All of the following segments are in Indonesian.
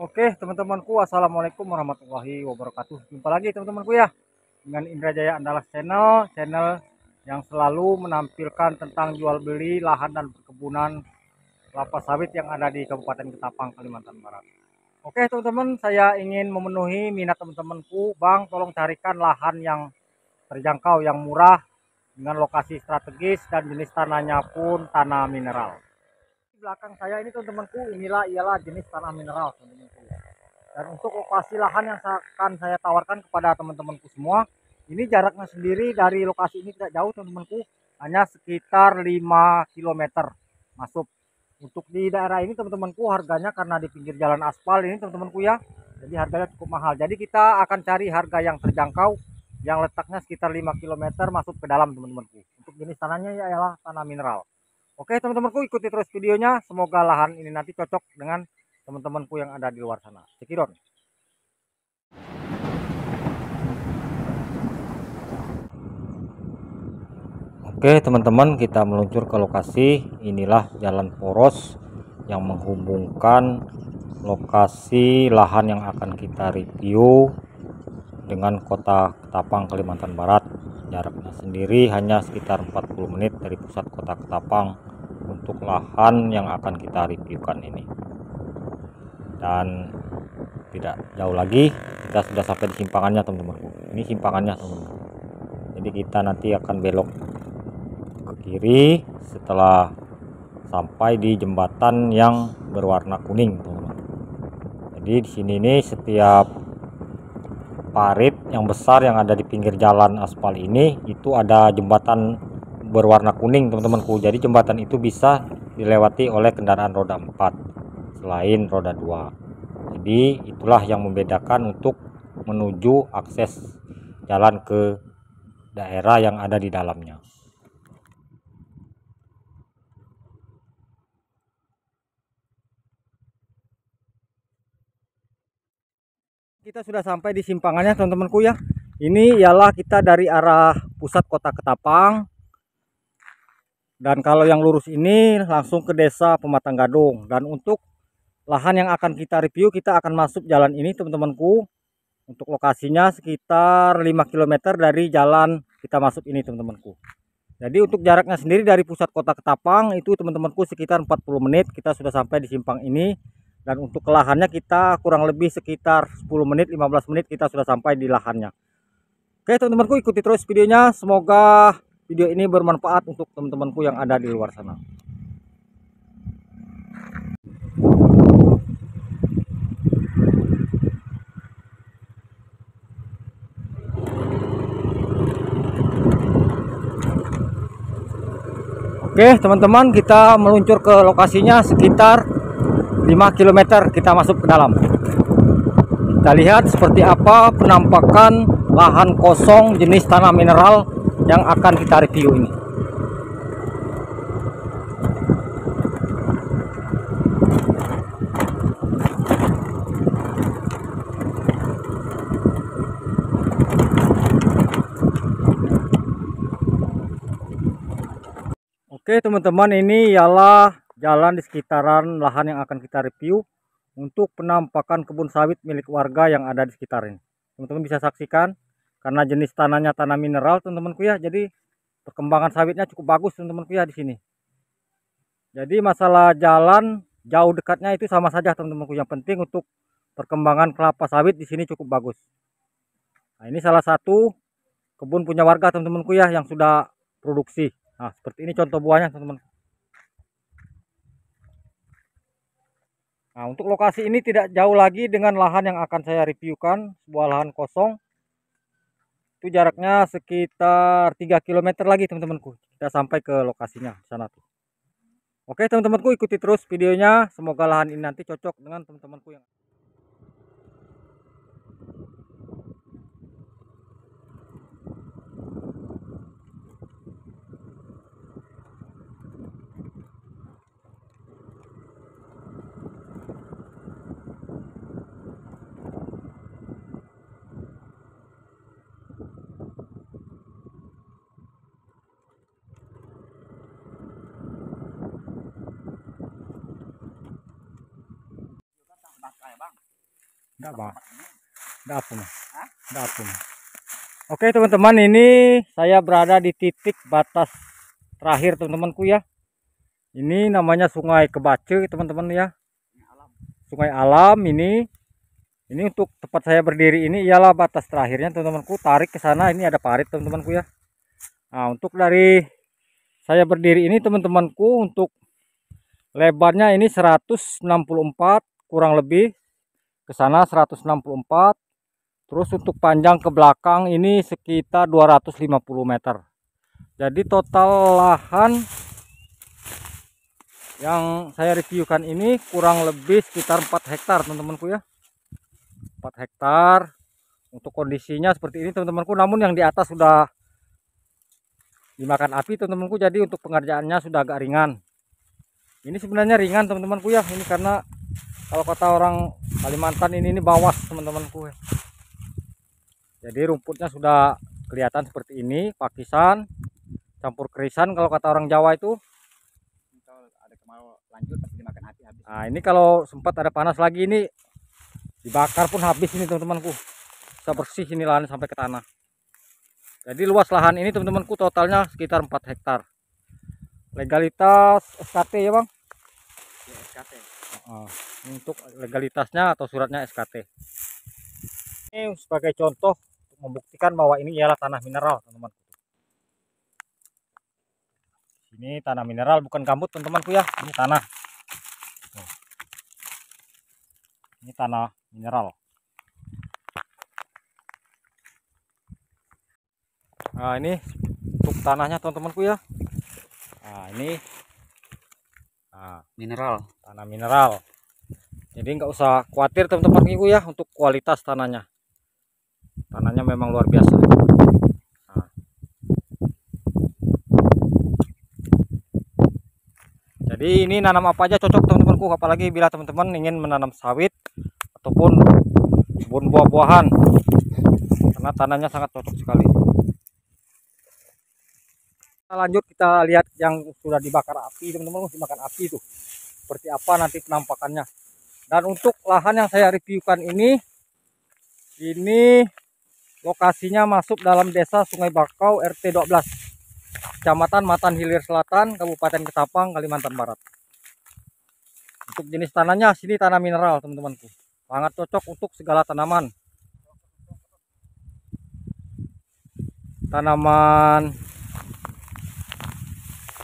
Oke, teman-temanku, assalamualaikum warahmatullahi wabarakatuh. Jumpa lagi teman-temanku ya dengan Indra Jaya Andalas channel yang selalu menampilkan tentang jual beli lahan dan perkebunan kelapa sawit yang ada di Kabupaten Ketapang, Kalimantan Barat. Oke, teman-teman, saya ingin memenuhi minat teman-temanku. Bang, tolong carikan lahan yang terjangkau, yang murah dengan lokasi strategis dan jenis tanahnya pun tanah mineral. Di belakang saya ini teman-temanku, ialah jenis tanah mineral teman-temanku. Dan untuk lokasi lahan yang akan saya tawarkan kepada teman-temanku semua, ini jaraknya sendiri dari lokasi ini tidak jauh teman-temanku, hanya sekitar 5 km masuk. Untuk di daerah ini teman-temanku harganya karena di pinggir jalan aspal ini teman-temanku ya, jadi harganya cukup mahal. Jadi kita akan cari harga yang terjangkau yang letaknya sekitar 5 km masuk ke dalam teman-temanku. Untuk jenis tanahnya ialah tanah mineral. Oke teman-temanku, ikuti terus videonya, semoga lahan ini nanti cocok dengan teman-temanku yang ada di luar sana. Cekidot. Oke teman-teman, kita meluncur ke lokasi. Inilah jalan poros yang menghubungkan lokasi lahan yang akan kita review dengan kota Ketapang, Kalimantan Barat. Jaraknya sendiri hanya sekitar 40 menit dari pusat kota Ketapang untuk lahan yang akan kita reviewkan ini. Dan tidak jauh lagi kita sudah sampai di simpangannya teman-temanku. Ini simpangannya teman-teman. Jadi kita nanti akan belok ke kiri setelah sampai di jembatan yang berwarna kuning teman-teman. Jadi di sini nih setiap parit yang besar yang ada di pinggir jalan aspal ini itu ada jembatan berwarna kuning teman-temanku. Jadi jembatan itu bisa dilewati oleh kendaraan roda 4 selain roda 2. Jadi itulah yang membedakan untuk menuju akses jalan ke daerah yang ada di dalamnya. Kita sudah sampai di simpangannya teman-temanku ya. Ini ialah kita dari arah pusat kota Ketapang. Dan kalau yang lurus ini langsung ke desa Pematang Gadung. Dan untuk lahan yang akan kita review, kita akan masuk jalan ini teman-temanku. Untuk lokasinya sekitar 5 km dari jalan kita masuk ini teman-temanku. Jadi untuk jaraknya sendiri dari pusat kota Ketapang itu teman-temanku sekitar 40 menit kita sudah sampai di simpang ini. Dan untuk lahannya kita kurang lebih sekitar 10 menit 15 menit kita sudah sampai di lahannya. Oke teman-temanku, ikuti terus videonya, semoga video ini bermanfaat untuk teman-temanku yang ada di luar sana. Oke teman-teman, kita meluncur ke lokasinya sekitar 5 km kita masuk ke dalam. Kita lihat seperti apa penampakan lahan kosong jenis tanah mineral yang akan kita review ini. Oke teman-teman, ini ialah jalan di sekitaran lahan yang akan kita review untuk penampakan kebun sawit milik warga yang ada di sekitar ini. Teman-teman bisa saksikan karena jenis tanahnya tanah mineral teman-temanku ya, jadi perkembangan sawitnya cukup bagus teman-temanku ya di sini. Jadi masalah jalan jauh dekatnya itu sama saja teman-temanku, yang penting untuk perkembangan kelapa sawit di sini cukup bagus. Nah, ini salah satu kebun punya warga teman-temanku ya yang sudah produksi. Nah, seperti ini contoh buahnya teman-teman. Nah, untuk lokasi ini tidak jauh lagi dengan lahan yang akan saya reviewkan, sebuah lahan kosong. Itu jaraknya sekitar 3 km lagi teman-temanku. Kita sampai ke lokasinya sana tuh. Oke teman-temanku, ikuti terus videonya, semoga lahan ini nanti cocok dengan teman-temanku yang Enggak bang, enggak apa mah, enggak apa mah. Oke teman-teman, ini saya berada di titik batas terakhir teman-temanku ya. Ini namanya Sungai Kebace teman-teman ya. Sungai alam ini. Ini untuk tempat saya berdiri ini ialah batas terakhirnya teman-temanku. Tarik ke sana, ini ada parit teman-temanku ya. Nah, untuk dari saya berdiri ini teman-temanku, untuk lebarnya ini 164 kurang lebih, ke sana 164. Terus untuk panjang ke belakang ini sekitar 250 meter. Jadi total lahan yang saya reviewkan ini kurang lebih sekitar 4 hektar teman-temanku ya. 4 hektar. Untuk kondisinya seperti ini teman-temanku, namun yang di atas sudah dimakan api teman-temanku, jadi untuk pengerjaannya sudah agak ringan. Ini sebenarnya ringan teman-temanku ya, ini karena kalau kata orang Kalimantan ini bawas teman-temanku ya. Jadi rumputnya sudah kelihatan seperti ini, pakisan campur kerisan kalau kata orang Jawa itu. Kalau ada kemarau lanjut pasti dimakan api habis. Nah ini kalau sempat ada panas lagi ini dibakar pun habis ini teman-temanku. Bisa bersih ini lahan sampai ke tanah. Jadi luas lahan ini teman-temanku totalnya sekitar 4 hektar. Legalitas SKT ya bang? Ya, SKT. Untuk legalitasnya atau suratnya SKT. Ini sebagai contoh untuk membuktikan bahwa ini ialah tanah mineral teman-teman. Ini tanah mineral, bukan gambut teman-temanku ya. Ini tanah. Ini tanah mineral. Nah ini untuk tanahnya teman-temanku ya. Nah ini Mineral. tanah mineral. Jadi nggak usah khawatir teman-temanku ya untuk kualitas tanahnya. Tanahnya memang luar biasa. Nah. Jadi ini nanam apa aja cocok teman-temanku, apalagi bila teman-teman ingin menanam sawit ataupun kebun buah-buahan, karena tanahnya sangat cocok sekali. Kita lanjut, kita lihat yang sudah dibakar api teman-teman, dimakan api itu seperti apa nanti penampakannya. Dan untuk lahan yang saya reviewkan ini lokasinya masuk dalam desa Sungai Bakau RT 12 Kecamatan Matan Hilir Selatan, Kabupaten Ketapang, Kalimantan Barat. Untuk jenis tanahnya sini tanah mineral teman-temanku, sangat cocok untuk segala tanaman. Tanaman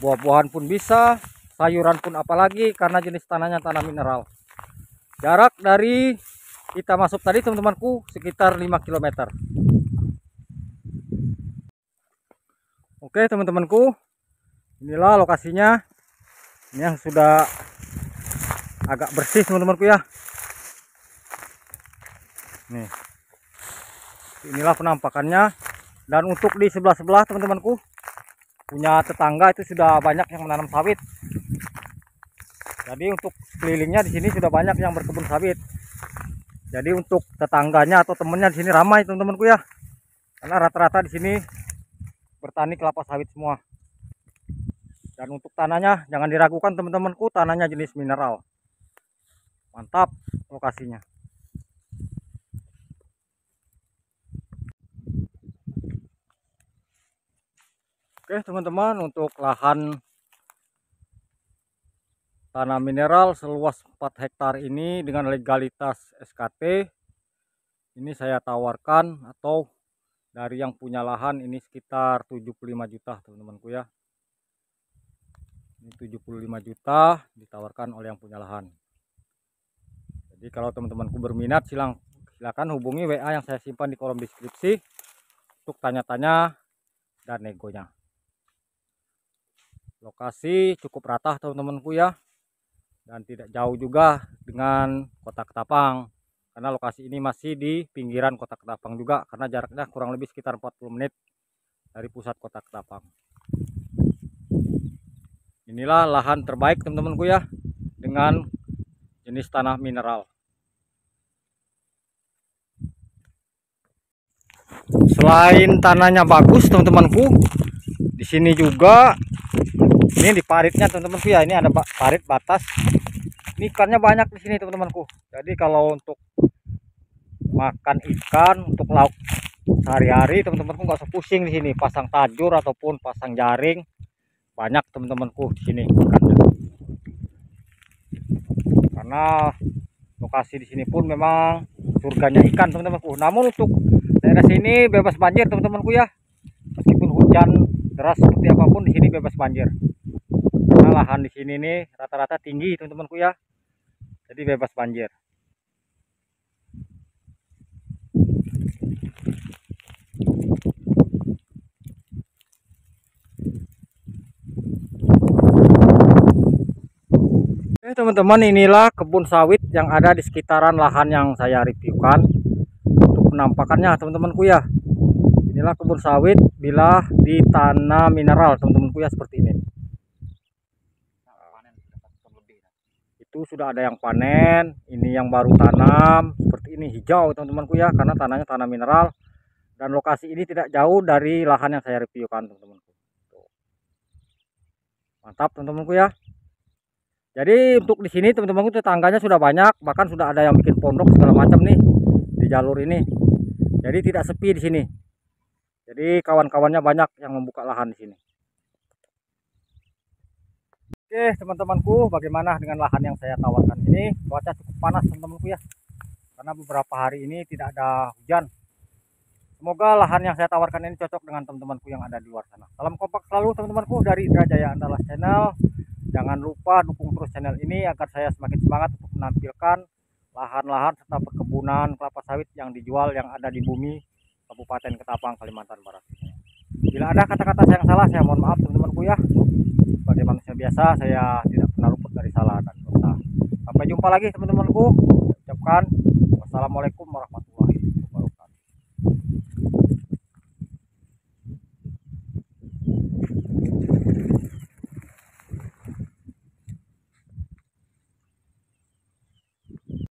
buah-buahan pun bisa, sayuran pun apalagi, karena jenis tanahnya tanah mineral. Jarak dari kita masuk tadi teman-temanku sekitar 5 km. Oke teman-temanku, inilah lokasinya. Ini yang sudah agak bersih teman-temanku ya. Nih, inilah penampakannya. Dan untuk di sebelah-sebelah teman-temanku, punya tetangga itu sudah banyak yang menanam sawit. Jadi untuk kelilingnya di sini sudah banyak yang berkebun sawit. Jadi untuk tetangganya atau temennya di sini ramai teman-temanku ya. Karena rata-rata di sini bertani kelapa sawit semua. Dan untuk tanahnya jangan diragukan teman-temanku, tanahnya jenis mineral. Mantap lokasinya. Oke teman-teman, untuk lahan tanah mineral seluas 4 hektar ini dengan legalitas SKT ini saya tawarkan, atau dari yang punya lahan ini sekitar 75 juta teman-temanku ya. Ini 75 juta ditawarkan oleh yang punya lahan. Jadi kalau teman-temanku berminat silakan hubungi WA yang saya simpan di kolom deskripsi untuk tanya-tanya dan negonya. Lokasi cukup rata teman-temanku ya, dan tidak jauh juga dengan Kota Ketapang, karena lokasi ini masih di pinggiran Kota Ketapang juga, karena jaraknya kurang lebih sekitar 40 menit dari pusat Kota Ketapang. Inilah lahan terbaik teman-temanku ya, dengan jenis tanah mineral. Selain tanahnya bagus teman-temanku, di sini juga ini di paritnya teman-temanku ya, ini ada parit batas. Ini ikannya banyak di sini teman-temanku. Jadi kalau untuk makan ikan untuk lauk sehari-hari. Teman-temanku nggak usah pusing di sini pasang tajur ataupun pasang jaring, banyak teman-temanku di sini ikannya. Karena lokasi di sini pun memang surganya ikan teman-temanku. Namun untuk daerah sini bebas banjir teman-temanku ya, meskipun hujan deras seperti apapun di sini bebas banjir. Karena lahan di sini nih rata-rata tinggi teman-temanku ya, jadi bebas banjir. Teman-teman, inilah kebun sawit yang ada di sekitaran lahan yang saya reviewkan. Untuk penampakannya teman-temanku ya, inilah kebun sawit bila ditanam mineral teman-temanku ya, seperti ini. Itu sudah ada yang panen, ini yang baru tanam seperti ini, hijau teman-temanku ya, karena tanahnya tanah mineral. Dan lokasi ini tidak jauh dari lahan yang saya reviewkan teman-temanku. Mantap teman-temanku ya. Jadi untuk di sini teman-temanku tetangganya sudah banyak, bahkan sudah ada yang bikin pondok segala macam nih di jalur ini. Jadi tidak sepi di sini. Jadi kawan-kawannya banyak yang membuka lahan di sini. Oke teman-temanku, bagaimana dengan lahan yang saya tawarkan ini? Cuaca cukup panas teman-temanku ya, karena beberapa hari ini tidak ada hujan. Semoga lahan yang saya tawarkan ini cocok dengan teman-temanku yang ada di luar sana. Salam kompak selalu teman-temanku dari Indra Jaya Andalas Channel. Jangan lupa dukung terus channel ini agar saya semakin semangat untuk menampilkan lahan-lahan serta perkebunan kelapa sawit yang dijual yang ada di bumi Kabupaten Ketapang, Kalimantan Barat. Bila ada kata-kata yang salah, saya mohon maaf teman-temanku ya. Sebagai manusia biasa, saya tidak pernah luput dari salah dan dosa. Sampai jumpa lagi teman-temanku. Ucapkan wassalamualaikum warahmatullahi wabarakatuh.